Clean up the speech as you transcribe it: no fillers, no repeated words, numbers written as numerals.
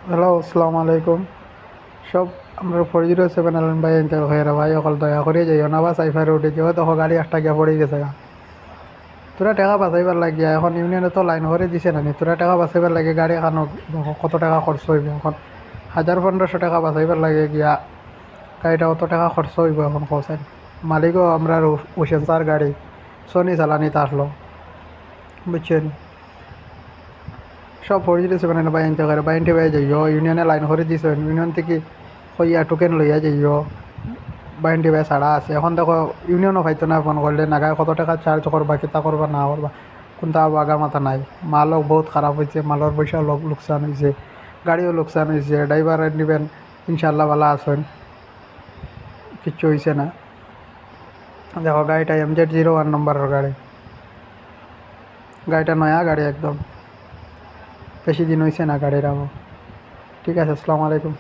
Hello, আসসালামু আলাইকুম। সব আমরা 407 এলেন ভাই এনতে হয়ে ভাই অকল দয়া করে যাইও না বা সাইফারে উঠে যাও তখন গাড়ি একটা গিয়া পড়ে গেছে গা। তোরা টাকা বাঁচাইবার লাগিয়া এখন ইউনিয়নে তো লাইন করে দিছে না তোরা টাকা বাঁচাইবার লাগে গাড়ি এখানো কত টাকা খরচ হইব এখন 1000-1500 টাকা বাঁচাইবার লাগে গিয়া গাড়িটা অত টাকা খরচ হইব এখন কৌছেন মালিকও আমরা উসেন স্যার গাড়ি সনি চালানিতে আসলো বুঝছেন সব 407 এনে বাই আনতে পারে বাইনতে বাই যাইও ইউনিয়নে লাইন করে দিছে ইউনিয়ন থেকে কইয়া টোকেন লইয়া যাইও বাইনটি বাই ছাড়া আছে এখন দেখো ইউনিয়নও পাইতো না ফোন করলে নাগায় কত টাকা চার্জ করবা কিতা করবা না করবা কোনটা বাগা মাথা নাই মালও বহুত খারাপ হয়েছে মালর পয়সাও লোকসান হয়েছে গাড়িও লোকসান হয়েছে ড্রাইভার নিবেন ইনশাল্লাহ ভালো আসেন কিচ্ছু হয়েছে না দেখো গাড়িটা MZ-01 নম্বরের গাড়ি গাড়িটা নয়া গাড়ি একদম বেশি দিন হয়েছে না গাড়ির আমার ঠিক আছে আসসালামু আলাইকুম